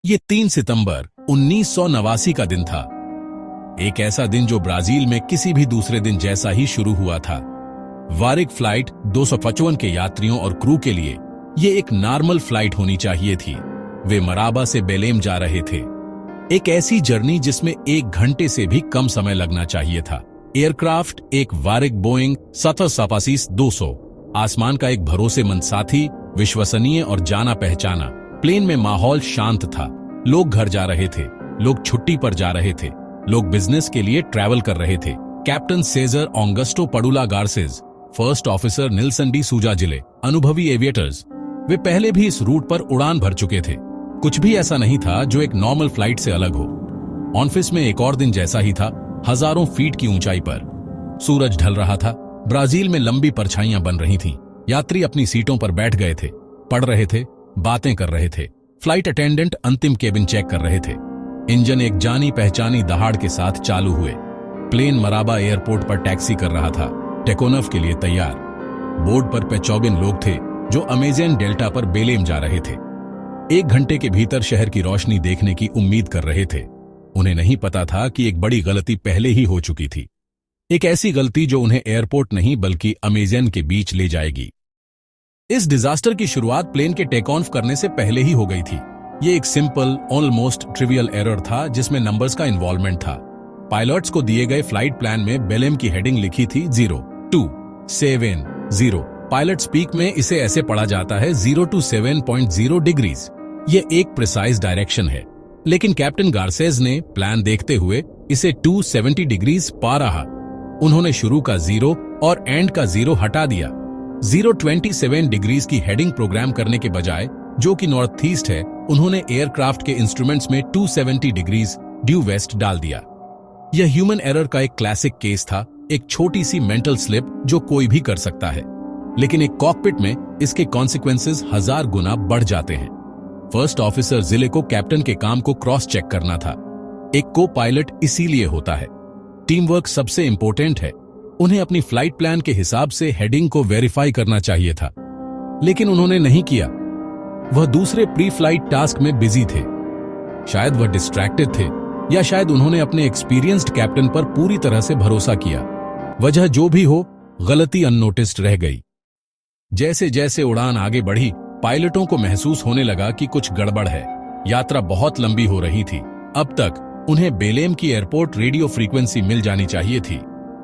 ये 3 सितंबर 1989 का दिन था। एक ऐसा दिन जो ब्राजील में किसी भी दूसरे दिन जैसा ही शुरू हुआ था। वारिक फ्लाइट 255 के यात्रियों और क्रू के लिए ये एक नॉर्मल फ्लाइट होनी चाहिए थी। वे मराबा से बेलेम जा रहे थे। एक ऐसी जर्नी जिसमें 1 घंटे से भी कम समय लगना चाहिए था। एयरक्राफ्ट एक वारिक बोइंग 787-200, आसमान का एक भरोसेमंद साथी, विश्वसनीय और जाना पहचाना। प्लेन में माहौल शांत था। लोग घर जा रहे थे, लोग छुट्टी पर जा रहे थे, लोग बिजनेस के लिए ट्रैवल कर रहे थे। Captain Cesar Augusto Padula Garcez, first officer Nilson de Souza Zille, अनुभवी एविएटर्स, वे पहले भी इस रूट पर उड़ान भर चुके थे। कुछ भी ऐसा नहीं था जो एक नॉर्मल फ्लाइट से अलग हो। ऑफिस में एक और दिन जैसा ही था, हजारों फीट की ऊंचाई पर। सूरज ढल रहा था, ब्राजील में लंबी परछाइयां बन रही थीं। यात्री अपनी सीटों पर बैठ गए थे, पढ़ रहे थे, बातें कर रहे थे। फ्लाइट अटेंडेंट अंतिम केबिन चेक कर रहे थे। इंजन एक जानी पहचानी दहाड़ के साथ चालू हुए। प्लेन मराबा एयरपोर्ट पर टैक्सी कर रहा था, टेकोनफ के लिए तैयार। बोर्ड पर 24 लोग थे जो अमेजन डेल्टा पर बेलेम जा रहे थे। 1 घंटे के भीतर शहर की रोशनी देखने की उम्मीद कर रहे थे। उन्हें नहीं पता था कि एक बड़ी गलती पहले ही हो चुकी थी। एक ऐसी गलती जो उन्हें एयरपोर्ट नहीं बल्कि अमेजन के बीच ले जाएगी। इस डिजास्टर की शुरुआत प्लेन के टेक ऑफ करने से पहले ही हो गई थी। ये एक सिंपल, ऑलमोस्ट ट्रिवियल एरर था जिसमें नंबर्स का इन्वॉल्वमेंट था। पायलट्स को दिए गए फ्लाइट प्लान में बेलेम की हेडिंग लिखी थी 0270। पायलट स्पीक में इसे ऐसे पढ़ा जाता है 0 to 7.0 डिग्रीज। ये एक प्रिसाइज डायरेक्शन है, लेकिन कैप्टन गार्सेज ने प्लान देखते हुए इसे 270 डिग्रीज पा रहा। उन्होंने शुरू का 0 और एंड का 0 हटा दिया। 027 डिग्रीज की हेडिंग प्रोग्राम करने के बजाय, जो कि नॉर्थ ईस्ट है, उन्होंने एयरक्राफ्ट के इंस्ट्रूमेंट्स में 270 डिग्रीज ड्यू वेस्ट डाल दिया। यह ह्यूमन एरर का एक क्लासिक केस था, एक छोटी सी मेंटल स्लिप जो कोई भी कर सकता है, लेकिन एक कॉकपिट में इसके कॉन्सिक्वेंसेस 1000 गुना बढ़ जाते हैं। फर्स्ट ऑफिसर जिले को कैप्टन के काम को क्रॉस चेक करना था। एक को पायलट इसीलिए होता है। टीम वर्क सबसे इंपॉर्टेंट है। उन्हें अपनी फ्लाइट प्लान के हिसाब से हेडिंग को वेरीफाई करना चाहिए था, लेकिन उन्होंने नहीं किया। वह दूसरे प्री फ्लाइट टास्क में बिजी थे। शायद वह डिस्ट्रैक्टेड थे, या शायद उन्होंने अपने एक्सपीरियंस्ड कैप्टन पर पूरी तरह से भरोसा किया। वजह जो भी हो, गलती अननोटिस्ड रह गई। जैसे जैसे उड़ान आगे बढ़ी, पायलटों को महसूस होने लगा कि कुछ गड़बड़ है। यात्रा बहुत लंबी हो रही थी। अब तक उन्हें बेलेम की एयरपोर्ट रेडियो फ्रीक्वेंसी मिल जानी चाहिए थी।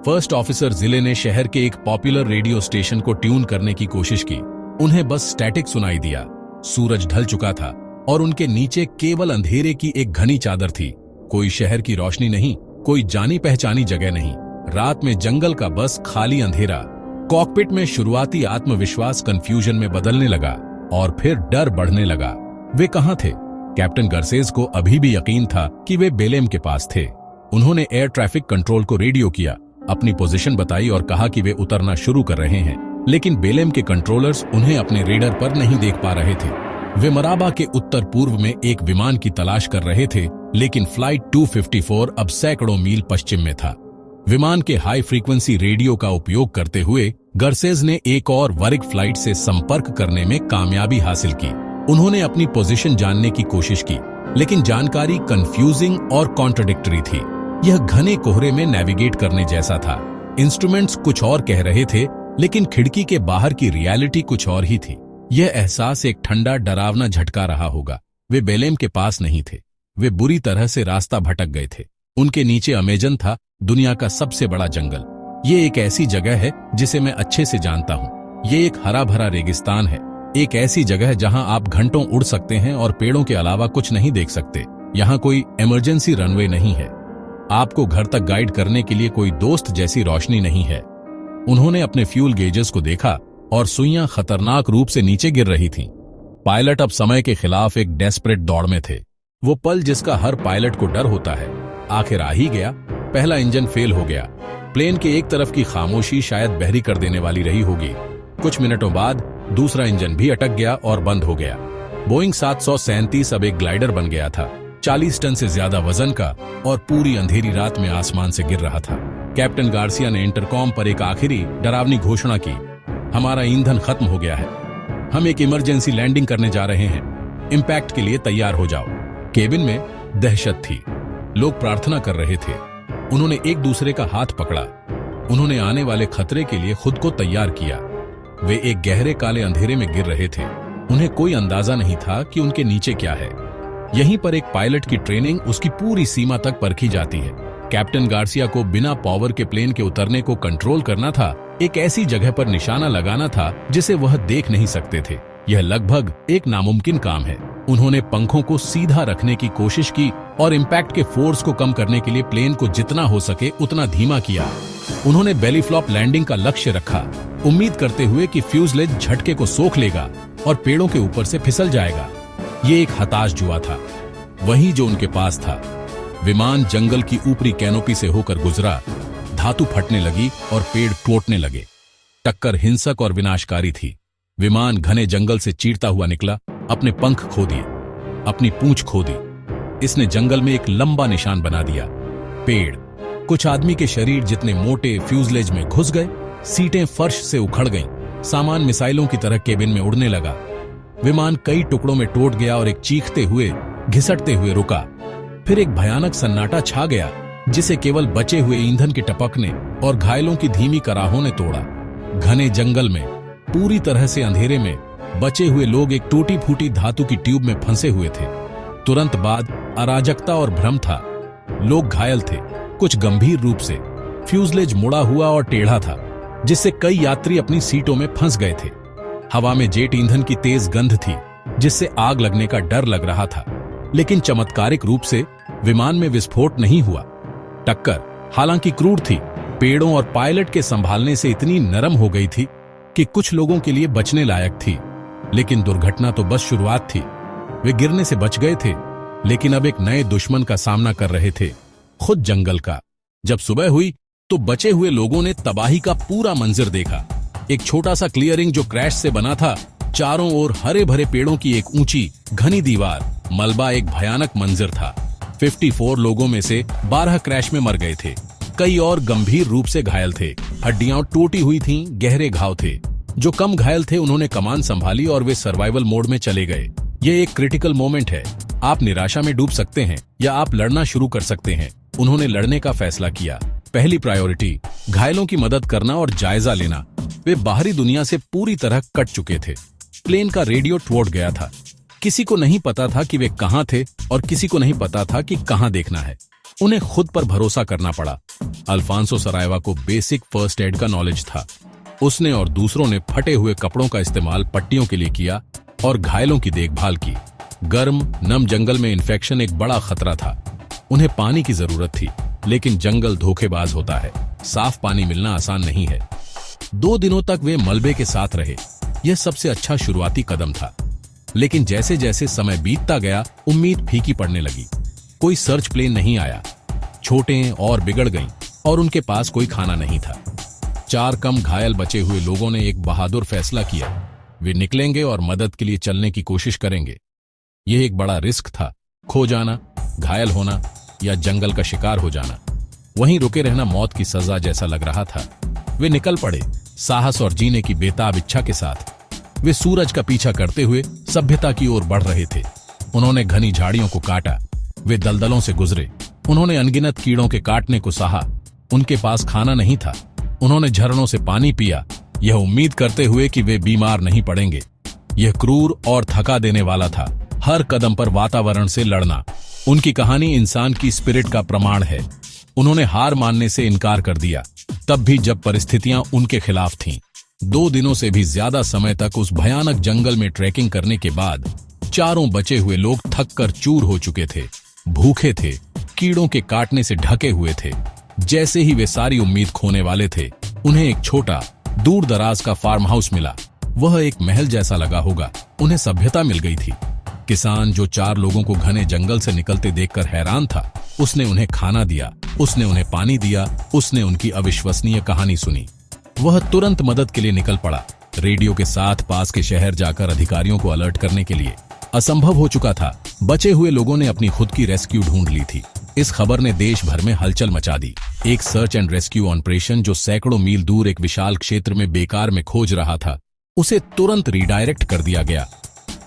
फर्स्ट ऑफिसर जिले ने शहर के एक पॉपुलर रेडियो स्टेशन को ट्यून करने की कोशिश की। उन्हें बस स्टैटिक सुनाई दिया। सूरज ढल चुका था और उनके नीचे केवल अंधेरे की एक घनी चादर थी। कोई शहर की रोशनी नहीं, कोई जानी पहचानी जगह नहीं। रात में जंगल का बस खाली अंधेरा। कॉकपिट में शुरुआती आत्मविश्वास कंफ्यूजन में बदलने लगा और फिर डर बढ़ने लगा। वे कहां थे? कैप्टन गार्सेज को अभी भी यकीन था कि वे बेलेम के पास थे। उन्होंने एयर ट्रैफिक कंट्रोल को रेडियो किया, अपनी पोजीशन बताई और कहा कि वे उतरना शुरू कर रहे हैं, लेकिन बेलेम के कंट्रोलर्स उन्हें अपने रेडर पर नहीं देख पा रहे थे। वे मराबा के उत्तर पूर्व में एक विमान की तलाश कर रहे थे, लेकिन फ्लाइट 254 अब सैकड़ों मील पश्चिम में था। विमान के हाई फ्रीक्वेंसी रेडियो का उपयोग करते हुए गार्सेज ने एक और वारिक फ्लाइट से संपर्क करने में कामयाबी हासिल की। उन्होंने अपनी पोजीशन जानने की कोशिश की, लेकिन जानकारी कंफ्यूजिंग और कॉन्ट्रडिक्टरी थी। यह घने कोहरे में नेविगेट करने जैसा था। इंस्ट्रूमेंट्स कुछ और कह रहे थे, लेकिन खिड़की के बाहर की रियलिटी कुछ और ही थी। यह एहसास एक ठंडा डरावना झटका रहा होगा। वे बेलेम के पास नहीं थे। वे बुरी तरह से रास्ता भटक गए थे। उनके नीचे अमेजन था, दुनिया का सबसे बड़ा जंगल। ये एक ऐसी जगह है जिसे मैं अच्छे से जानता हूँ। ये एक हरा भरा रेगिस्तान है, एक ऐसी जगह जहां आप घंटों उड़ सकते हैं और पेड़ों के अलावा कुछ नहीं देख सकते। यहाँ कोई इमरजेंसी रनवे नहीं है। आपको घर तक गाइड करने के लिए कोई दोस्त जैसी रोशनी नहीं है। उन्होंने अपने फ्यूल गेजेस को देखा और सुइयां खतरनाक रूप से नीचे गिर रही थीं। पायलट अब समय के खिलाफ एक डेस्परेट दौड़ में थे। वो पल जिसका हर पायलट को डर होता है, आखिर आ ही गया। पहला इंजन फेल हो गया। प्लेन के एक तरफ की खामोशी शायद बहरी कर देने वाली रही होगी। कुछ मिनटों बाद दूसरा इंजन भी अटक गया और बंद हो गया। बोइंग 737 अब एक ग्लाइडर बन गया था, 40 टन से ज्यादा वजन का, और पूरी अंधेरी रात में आसमान से गिर रहा था। कैप्टन गार्सिया ने इंटरकॉम पर एक आखिरी डरावनी घोषणा की, हमारा ईंधन खत्म हो गया है। हम एक इमरजेंसी लैंडिंग करने जा रहे हैं। इंपैक्ट के लिए तैयार हो जाओ। केबिन में दहशत थी। लोग प्रार्थना कर रहे थे। उन्होंने एक दूसरे का हाथ पकड़ा। उन्होंने आने वाले खतरे के लिए खुद को तैयार किया। वे एक गहरे काले अंधेरे में गिर रहे थे। उन्हें कोई अंदाजा नहीं था कि उनके नीचे क्या है। यहीं पर एक पायलट की ट्रेनिंग उसकी पूरी सीमा तक परखी जाती है। कैप्टन गार्सिया को बिना पावर के प्लेन के उतरने को कंट्रोल करना था, एक ऐसी जगह पर निशाना लगाना था जिसे वह देख नहीं सकते थे। यह लगभग एक नामुमकिन काम है। उन्होंने पंखों को सीधा रखने की कोशिश की और इम्पैक्ट के फोर्स को कम करने के लिए प्लेन को जितना हो सके उतना धीमा किया। उन्होंने बेली फ्लॉप लैंडिंग का लक्ष्य रखा, उम्मीद करते हुए कि फ्यूजलेज झटके को सोख लेगा और पेड़ों के ऊपर से फिसल जाएगा। ये एक हताश जुआ था, वही जो उनके पास था। विमान जंगल की ऊपरी कैनोपी से होकर गुजरा, धातु फटने लगी और पेड़ टूटने लगे। टक्कर हिंसक और विनाशकारी थी। विमान घने जंगल से चीरता हुआ निकला, अपने पंख खो दिए, अपनी पूंछ खो दी। इसने जंगल में एक लंबा निशान बना दिया। पेड़ कुछ आदमी के शरीर जितने मोटे फ्यूजलेज में घुस गए, सीटें फर्श से उखड़ गईं, सामान मिसाइलों की तरह केबिन में उड़ने लगा। विमान कई टुकड़ों में टूट गया और एक चीखते हुए, घिसटते हुए रुका। फिर एक भयानक सन्नाटा छा गया जिसे केवल बचे हुए ईंधन के टपकने और घायलों की धीमी कराहों ने तोड़ा। घने जंगल में पूरी तरह से अंधेरे में बचे हुए लोग एक टूटी फूटी धातु की ट्यूब में फंसे हुए थे। तुरंत बाद अराजकता और भ्रम था। लोग घायल थे, कुछ गंभीर रूप से। फ्यूजलेज मुड़ा हुआ और टेढ़ा था, जिससे कई यात्री अपनी सीटों में फंस गए थे। हवा में जेट ईंधन की तेज गंध थी, जिससे आग लगने का डर लग रहा था। लेकिन चमत्कारिक रूप से विमान में विस्फोट नहीं हुआ। टक्कर हालांकि क्रूर थी, पेड़ों और पायलट के संभालने से इतनी नरम हो गई थी कि कुछ लोगों के लिए बचने लायक थी। लेकिन दुर्घटना तो बस शुरुआत थी। वे गिरने से बच गए थे, लेकिन अब एक नए दुश्मन का सामना कर रहे थे, खुद जंगल का। जब सुबह हुई तो बचे हुए लोगों ने तबाही का पूरा मंजर देखा। एक छोटा सा क्लियरिंग जो क्रैश से बना था, चारों ओर हरे भरे पेड़ों की एक ऊंची घनी दीवार, मलबा एक भयानक मंजर था। 54 लोगों में से 12 क्रैश में मर गए थे। कई और गंभीर रूप से घायल थे। हड्डियां टूटी हुई थीं, गहरे घाव थे। जो कम घायल थे उन्होंने कमान संभाली और वे सर्वाइवल मोड में चले गए। ये एक क्रिटिकल मोमेंट है। आप निराशा में डूब सकते हैं या आप लड़ना शुरू कर सकते हैं। उन्होंने लड़ने का फैसला किया। पहली प्रायोरिटी घायलों की मदद करना और जायजा लेना। वे बाहरी दुनिया से पूरी तरह कट चुके थे। प्लेन का रेडियो टूट गया था। किसी को नहीं पता था कि वे कहां थे और किसी को नहीं पता था कि कहां देखना है। उन्हें खुद पर भरोसा करना पड़ा। अल्फांसो सरायवा को बेसिक फर्स्ट एड का नॉलेज था। उसने और दूसरों ने फटे हुए कपड़ों का इस्तेमाल पट्टियों के लिए किया और घायलों की देखभाल की। गर्म नम जंगल में इन्फेक्शन एक बड़ा खतरा था। उन्हें पानी की जरूरत थी, लेकिन जंगल धोखेबाज होता है। साफ पानी मिलना आसान नहीं है। 2 दिनों तक वे मलबे के साथ रहे। यह सबसे अच्छा शुरुआती कदम था। लेकिन जैसे जैसे समय बीतता गया, उम्मीद फीकी पड़ने लगी। कोई सर्च प्लेन नहीं आया। छोटें और बिगड़ गईं और उनके पास कोई खाना नहीं था। 4 कम घायल बचे हुए लोगों ने एक बहादुर फैसला किया। वे निकलेंगे और मदद के लिए चलने की कोशिश करेंगे। यह एक बड़ा रिस्क था, खो जाना, घायल होना या जंगल का शिकार हो जाना। वहीं रुके रहना मौत की सजा जैसा लग रहा था। वे निकल पड़े, साहस और जीने की बेताब इच्छा के साथ। वे सूरज का पीछा करते हुए सभ्यता की ओर बढ़ रहे थे। उन्होंने घनी झाड़ियों को काटा। वे दलदलों से गुजरे। उन्होंने अनगिनत कीड़ों के काटने को सहा। उनके पास खाना नहीं था। उन्होंने झरनों से पानी पिया, यह उम्मीद करते हुए कि वे बीमार नहीं पड़ेंगे। यह क्रूर और थका देने वाला था। हर कदम पर वातावरण से लड़ना। उनकी कहानी इंसान की स्पिरिट का प्रमाण है। उन्होंने हार मानने से इनकार कर दिया, तब भी जब परिस्थितियां उनके खिलाफ थीं। 2 दिनों से भी ज्यादा समय तक उस भयानक जंगल में ट्रैकिंग करने के बाद चारों बचे हुए लोग थक कर चूर हो चुके थे, भूखे थे, कीड़ों के काटने से ढके हुए थे। जैसे ही वे सारी उम्मीद खोने वाले थे, उन्हें एक छोटा दूर दराज का फार्म हाउस मिला। वह एक महल जैसा लगा होगा। उन्हें सभ्यता मिल गई थी। किसान जो 4 लोगों को घने जंगल से निकलते देखकर हैरान था, उसने उन्हें खाना दिया, उसने उन्हें पानी दिया, उसने उनकी अविश्वसनीय कहानी सुनी। वह तुरंत मदद के लिए निकल पड़ा, रेडियो के साथ पास के शहर जाकर अधिकारियों को अलर्ट करने के लिए। असंभव हो चुका था। बचे हुए लोगों ने अपनी खुद की रेस्क्यू ढूंढ ली थी। इस खबर ने देश भर में हलचल मचा दी। एक सर्च एंड रेस्क्यू ऑपरेशन जो सैकड़ों मील दूर एक विशाल क्षेत्र में बेकार में खोज रहा था, उसे तुरंत रिडायरेक्ट कर दिया गया।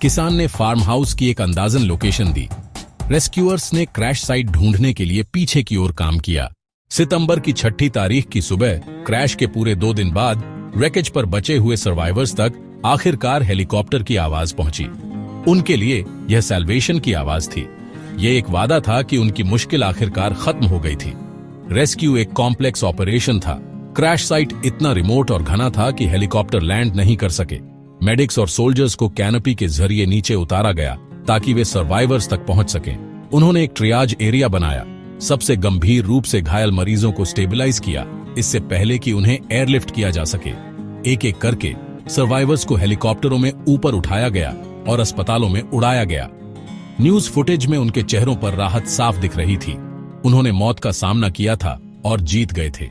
किसान ने फार्म हाउस की एक अंदाजन लोकेशन दी। रेस्क्यूअर्स ने क्रैश साइट ढूंढने के लिए पीछे की ओर काम किया। सितंबर की 6 तारीख की सुबह क्रैश के पूरे 2 दिन बाद रेकेज पर बचे हुए सर्वाइवर्स तक आखिरकार हेलीकॉप्टर की आवाज पहुंची। उनके लिए यह सैल्वेशन की आवाज थी। यह एक वादा था कि उनकी मुश्किल आखिरकार खत्म हो गई थी। रेस्क्यू एक कॉम्प्लेक्स ऑपरेशन था। क्रैश साइट इतना रिमोट और घना था कि हेलीकॉप्टर लैंड नहीं कर सके। मेडिक्स और सोल्जर्स को कैनोपी के जरिए नीचे उतारा गया ताकि वे सर्वाइवर्स तक पहुंच सकें। उन्होंने एक ट्रियाज एरिया बनाया, सबसे गंभीर रूप से घायल मरीजों को स्टेबलाइज किया, इससे पहले कि उन्हें एयरलिफ्ट किया जा सके। एक एक करके सर्वाइवर्स को हेलीकॉप्टरों में ऊपर उठाया गया और अस्पतालों में उड़ाया गया। न्यूज फुटेज में उनके चेहरों पर राहत साफ दिख रही थी। उन्होंने मौत का सामना किया था और जीत गए थे।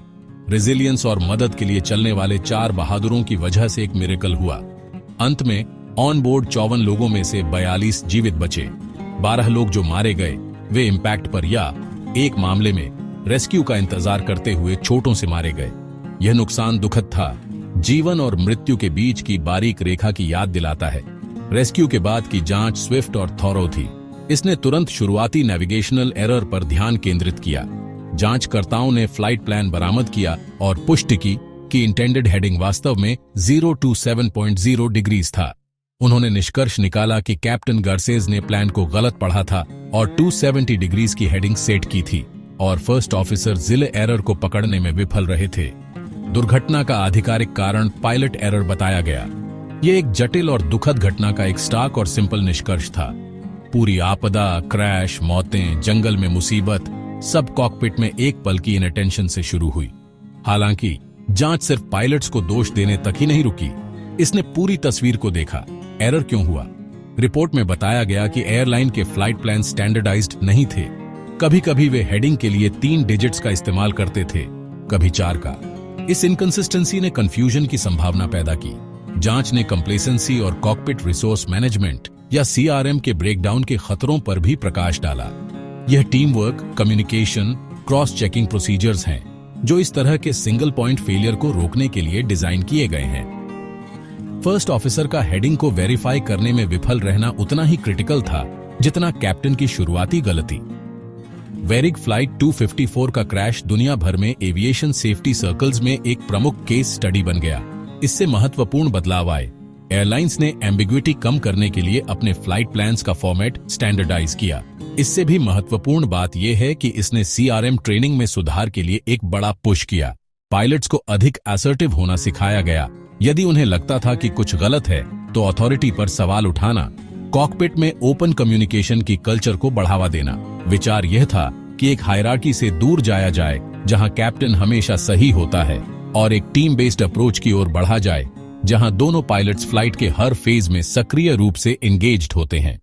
रेजिलियंस और मदद के लिए चलने वाले 4 बहादुरों की वजह से एक मिरेकल हुआ। अंत में ऑन बोर्ड 54 लोगों में से 42 जीवित बचे। 12 लोग जो मारे गए वे इम्पैक्ट पर या एक मामले में रेस्क्यू का इंतजार करते हुए चोटों से मारे गए। यह नुकसान दुखद था, जीवन और मृत्यु के बीच की बारीक रेखा की याद दिलाता है। रेस्क्यू के बाद की जांच स्विफ्ट और थॉरो थी। इसने तुरंत शुरुआती नेविगेशनल एरर पर ध्यान केंद्रित किया। जांचकर्ताओं ने फ्लाइट प्लान बरामद किया और पुष्टि की कि इंटेंडेड हेडिंग वास्तव में 027.0 डिग्रीज था। उन्होंने निष्कर्ष निकाला कि कैप्टन गार्सेज ने प्लान को गलत पढ़ा था और 270 डिग्रीज की हेडिंग सेट की थी और फर्स्ट ऑफिसर जिले एरर को पकड़ने में विफल रहे थे। दुर्घटना का आधिकारिक कारण पायलट एरर बताया गया। यह एक जटिल और दुखद घटना का एक स्टार्क और सिंपल निष्कर्ष था। पूरी आपदा, क्रैश, मौतें, जंगल में मुसीबत, सब कॉकपिट में एक पल की इनअटेंशन से शुरू हुई। हालांकि जांच सिर्फ पायलट्स को दोष देने तक ही नहीं रुकी, इसने पूरी तस्वीर को देखा। एरर क्यों हुआ? रिपोर्ट में बताया गया कि एयरलाइन के फ्लाइट प्लान स्टैंडर्डाइज्ड नहीं थे। कभी कभी वे हेडिंग के लिए 3 डिजिट्स का इस्तेमाल करते थे, कभी 4 का। इस इनकंसिस्टेंसी ने कंफ्यूजन की संभावना पैदा की। जांच ने कंप्लेसेंसी और कॉकपिट रिसोर्स मैनेजमेंट या CRM के ब्रेकडाउन के खतरों पर भी प्रकाश डाला। यह team work, communication, cross checking procedures हैं जो इस तरह के सिंगल पॉइंट फेलियर को रोकने के लिए डिजाइन किए गए हैं। फर्स्ट ऑफिसर का हेडिंग को वेरीफाई करने में विफल रहना उतना ही क्रिटिकल था जितना कैप्टन की शुरुआती गलती। वेरिग फ्लाइट 254 का क्रैश दुनिया भर में एविएशन सेफ्टी सर्कल्स में एक प्रमुख केस स्टडी बन गया। इससे महत्वपूर्ण बदलाव आए। एयरलाइंस ने एम्बिग्विटी कम करने के लिए अपने फ्लाइट प्लान्स का फॉर्मेट स्टैंडर्डाइज किया। इससे भी महत्वपूर्ण बात यह है कि इसने CRM ट्रेनिंग में सुधार के लिए एक बड़ा पुश किया। पायलट्स को अधिक असर्टिव होना सिखाया गया। यदि उन्हें लगता था कि कुछ गलत है तो अथॉरिटी पर सवाल उठाना। कॉकपिट में ओपन कम्युनिकेशन की कल्चर को बढ़ावा देना। विचार यह था कि एक हायरार्की से दूर जाया जाए जहां कैप्टन हमेशा सही होता है और एक टीम बेस्ड अप्रोच की ओर बढ़ा जाए जहां दोनों पायलट्स फ्लाइट के हर फेज में सक्रिय रूप से एंगेज्ड होते हैं।